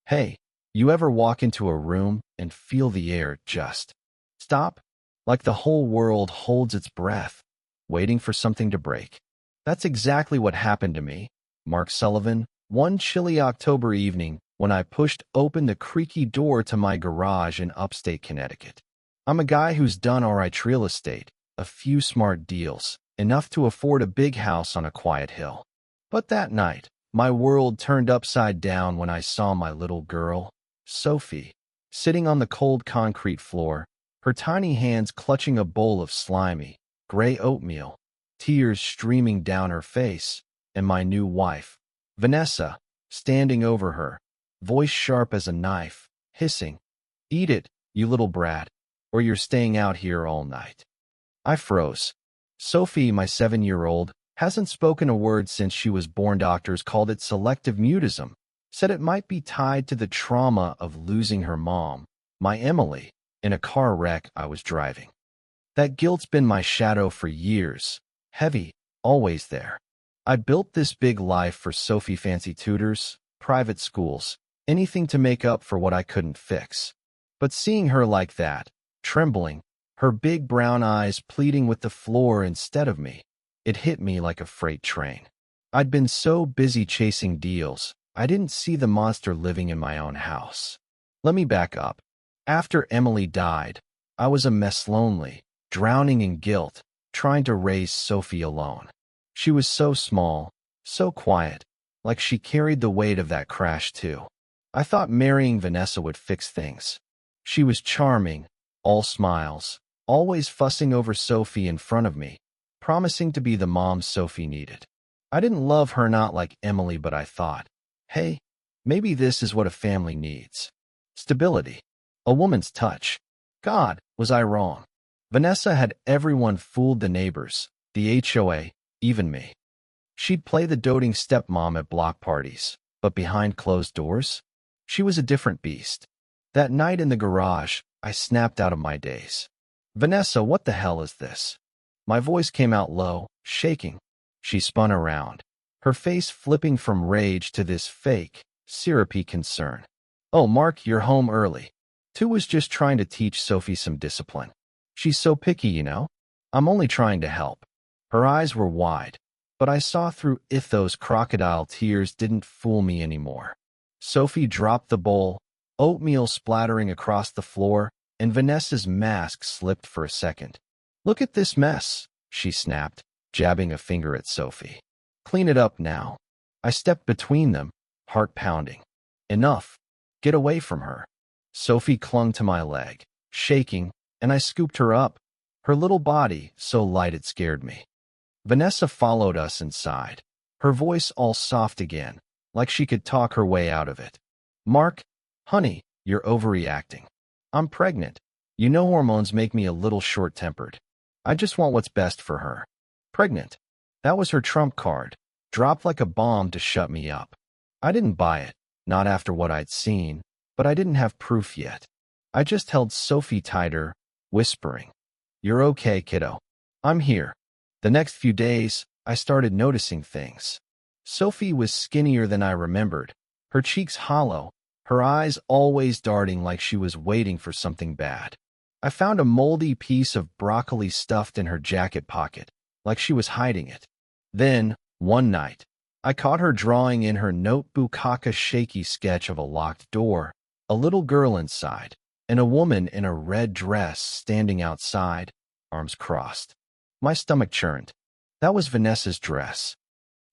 Hey, you ever walk into a room and feel the air just stop? Like the whole world holds its breath, waiting for something to break. That's exactly what happened to me, Mark Sullivan, one chilly October evening when I pushed open the creaky door to my garage in upstate Connecticut. I'm a guy who's done all right real estate, a few smart deals, enough to afford a big house on a quiet hill. But that night, my world turned upside down when I saw my little girl, Sophie, sitting on the cold concrete floor, her tiny hands clutching a bowl of slimy, gray oatmeal, tears streaming down her face, and my new wife, Vanessa, standing over her, voice sharp as a knife, hissing, "Eat it, you little brat, or you're staying out here all night." I froze. Sophie, my 7-year-old, hasn't spoken a word since she was born. Doctors called it selective mutism, said it might be tied to the trauma of losing her mom, my Emily, in a car wreck I was driving. That guilt's been my shadow for years, heavy, always there. I built this big life for Sophie: fancy tutors, private schools, anything to make up for what I couldn't fix. But seeing her like that, trembling, her big brown eyes pleading with the floor instead of me, it hit me like a freight train. I'd been so busy chasing deals, I didn't see the monster living in my own house. Let me back up. After Emily died, I was a mess, lonely, drowning in guilt, trying to raise Sophie alone. She was so small, so quiet, like she carried the weight of that crash too. I thought marrying Vanessa would fix things. She was charming, all smiles, always fussing over Sophie in front of me, promising to be the mom Sophie needed. I didn't love her, not like Emily, but I thought, hey, maybe this is what a family needs. Stability. A woman's touch. God, was I wrong? Vanessa had everyone fooled: the neighbors, the HOA, even me. She'd play the doting stepmom at block parties, but behind closed doors, she was a different beast. That night in the garage, I snapped out of my daze. "Vanessa, what the hell is this?" My voice came out low, shaking. She spun around, her face flipping from rage to this fake, syrupy concern. "Oh, Mark, you're home early." Tu was just trying to teach Sophie some discipline. "She's so picky, you know." "I'm only trying to help." Her eyes were wide, but I saw through it. Those crocodile tears didn't fool me anymore. Sophie dropped the bowl, oatmeal splattering across the floor, and Vanessa's mask slipped for a second. "Look at this mess," she snapped, jabbing a finger at Sophie. "Clean it up now." I stepped between them, heart pounding. "Enough. Get away from her." Sophie clung to my leg, shaking, and I scooped her up, her little body so light it scared me. Vanessa followed us inside, her voice all soft again, like she could talk her way out of it. "Mark, honey, you're overreacting. I'm pregnant. You know hormones make me a little short-tempered. I just want what's best for her." Pregnant. That was her trump card, dropped like a bomb to shut me up. I didn't buy it, not after what I'd seen, but I didn't have proof yet. I just held Sophie tighter, whispering, "You're okay, kiddo. I'm here." The next few days, I started noticing things. Sophie was skinnier than I remembered, her cheeks hollow, her eyes always darting like she was waiting for something bad. I found a moldy piece of broccoli stuffed in her jacket pocket, like she was hiding it. Then, one night, I caught her drawing in her notebook a shaky sketch of a locked door, a little girl inside, and a woman in a red dress standing outside, arms crossed. My stomach churned. That was Vanessa's dress.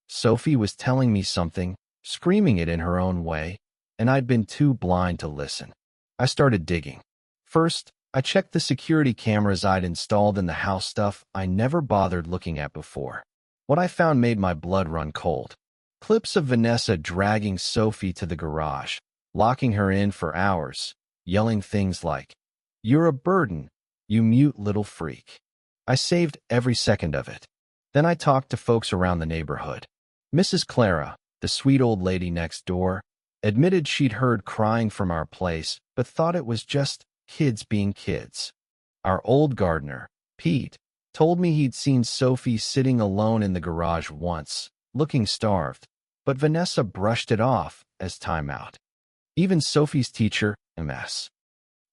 Sophie was telling me something, screaming it in her own way, and I'd been too blind to listen. I started digging. First, I checked the security cameras I'd installed in the house, stuff I never bothered looking at before. What I found made my blood run cold. Clips of Vanessa dragging Sophie to the garage, locking her in for hours, yelling things like, "You're a burden, you mute little freak." I saved every second of it. Then I talked to folks around the neighborhood. Mrs. Clara, the sweet old lady next door, admitted she'd heard crying from our place, but thought it was just kids being kids. Our old gardener, Pete, told me he'd seen Sophie sitting alone in the garage once, looking starved, but Vanessa brushed it off as timeout. Even Sophie's teacher, Ms.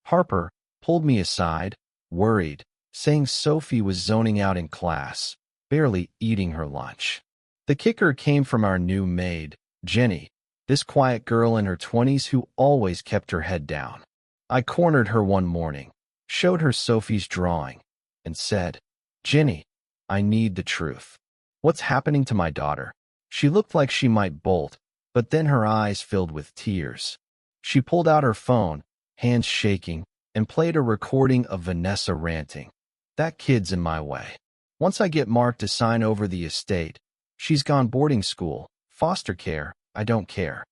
Harper, pulled me aside, worried, saying Sophie was zoning out in class, barely eating her lunch. The kicker came from our new maid, Jenny, this quiet girl in her 20s who always kept her head down. I cornered her one morning, showed her Sophie's drawing, and said, "Jenny, I need the truth. What's happening to my daughter?" She looked like she might bolt, but then her eyes filled with tears. She pulled out her phone, hands shaking, and played a recording of Vanessa ranting. "That kid's in my way. Once I get Mark to sign over the estate, she's gone boarding school, foster care, I don't care."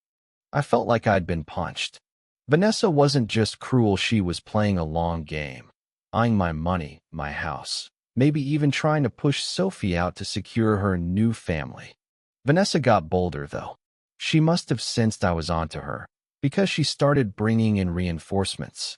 I felt like I'd been punched. Vanessa wasn't just cruel, she was playing a long game, eyeing my money, my house, maybe even trying to push Sophie out to secure her new family. Vanessa got bolder, though. She must have sensed I was onto her, because she started bringing in reinforcements.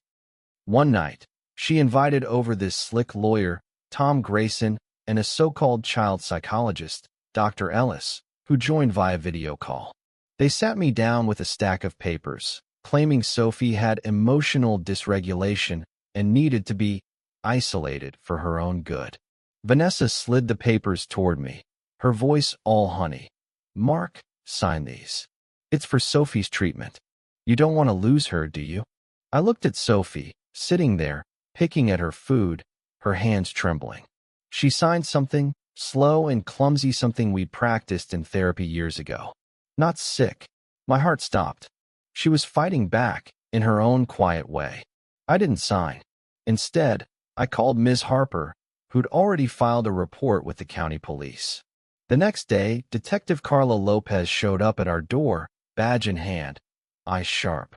One night, she invited over this slick lawyer, Tom Grayson, and a so-called child psychologist, Dr. Ellis, who joined via video call. They sat me down with a stack of papers, claiming Sophie had emotional dysregulation and needed to be isolated for her own good. Vanessa slid the papers toward me, her voice all honey. "Mark, sign these. It's for Sophie's treatment. You don't want to lose her, do you?" I looked at Sophie, sitting there, picking at her food, her hands trembling. She signed something, slow and clumsy, something we'd practiced in therapy years ago. Not sick. My heart stopped. She was fighting back, in her own quiet way. I didn't sign. Instead, I called Ms. Harper, who'd already filed a report with the county police. The next day, Detective Carla Lopez showed up at our door, badge in hand, eyes sharp.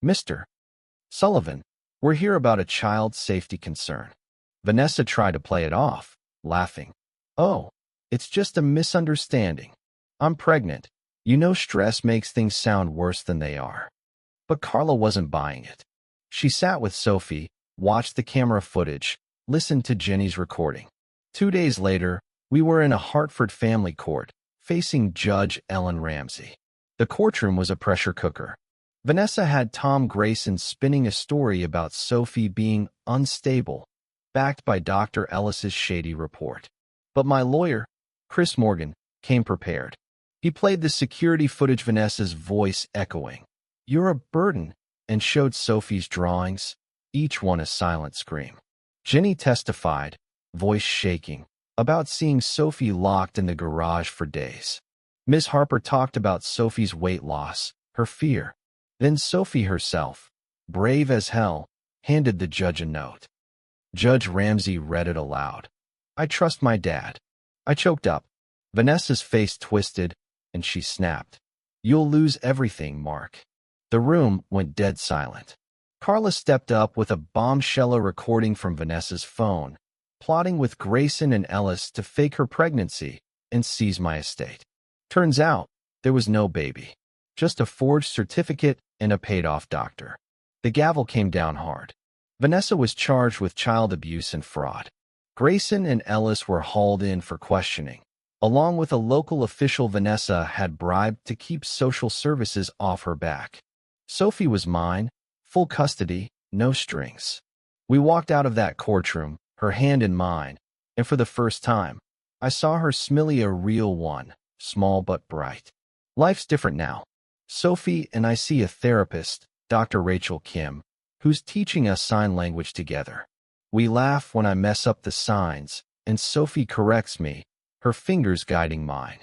"Mr. Sullivan, we're here about a child safety concern." Vanessa tried to play it off, laughing. "Oh, it's just a misunderstanding. I'm pregnant. You know stress makes things sound worse than they are." But Carla wasn't buying it. She sat with Sophie, watched the camera footage, listened to Jenny's recording. 2 days later, we were in a Hartford family court, facing Judge Ellen Ramsey. The courtroom was a pressure cooker. Vanessa had Tom Grayson spinning a story about Sophie being unstable, backed by Dr. Ellis's shady report. But my lawyer, Chris Morgan, came prepared. He played the security footage, Vanessa's voice echoing, "You're a burden," and showed Sophie's drawings, each one a silent scream. Jenny testified, voice shaking, about seeing Sophie locked in the garage for days. Ms. Harper talked about Sophie's weight loss, her fear. Then Sophie herself, brave as hell, handed the judge a note. Judge Ramsey read it aloud. "I trust my dad." I choked up. Vanessa's face twisted, and she snapped, "You'll lose everything, Mark." The room went dead silent. Carla stepped up with a bombshell recording from Vanessa's phone, plotting with Grayson and Ellis to fake her pregnancy and seize my estate. Turns out, there was no baby, just a forged certificate and a paid-off doctor. The gavel came down hard. Vanessa was charged with child abuse and fraud. Grayson and Ellis were hauled in for questioning. Along with a local official Vanessa had bribed to keep social services off her back. Sophie was mine, full custody, no strings. We walked out of that courtroom, her hand in mine, and for the first time, I saw her smile, a real one, small but bright. Life's different now. Sophie and I see a therapist, Dr. Rachel Kim, who's teaching us sign language together. We laugh when I mess up the signs, and Sophie corrects me, her fingers guiding mine.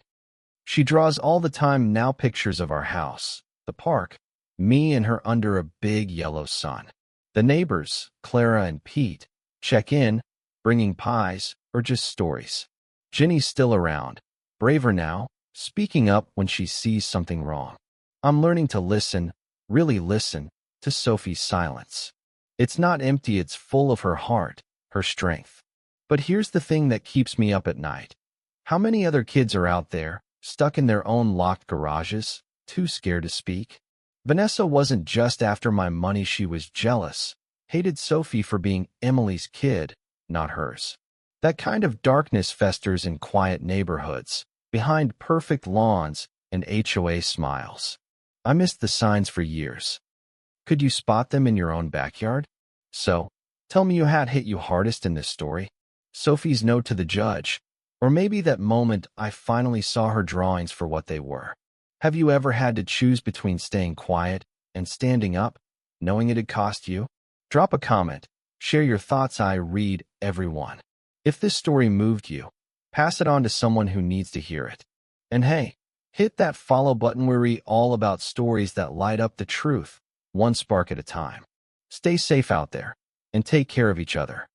She draws all the time now, pictures of our house, the park, me and her under a big yellow sun. The neighbors, Clara and Pete, check in, bringing pies or just stories. Jenny's still around, braver now, speaking up when she sees something wrong. I'm learning to listen, really listen, to Sophie's silence. It's not empty, it's full of her heart, her strength. But here's the thing that keeps me up at night. How many other kids are out there, stuck in their own locked garages, too scared to speak? Vanessa wasn't just after my money, she was jealous, hated Sophie for being Emily's kid, not hers. That kind of darkness festers in quiet neighborhoods, behind perfect lawns and HOA smiles. I missed the signs for years. Could you spot them in your own backyard? So, tell me who had hit you hardest in this story. Sophie's note to the judge, or maybe that moment I finally saw her drawings for what they were. Have you ever had to choose between staying quiet and standing up, knowing it'd cost you? Drop a comment. Share your thoughts. I read every one. If this story moved you, pass it on to someone who needs to hear it. And hey, hit that follow button. We're all about stories that light up the truth, one spark at a time. Stay safe out there, and take care of each other.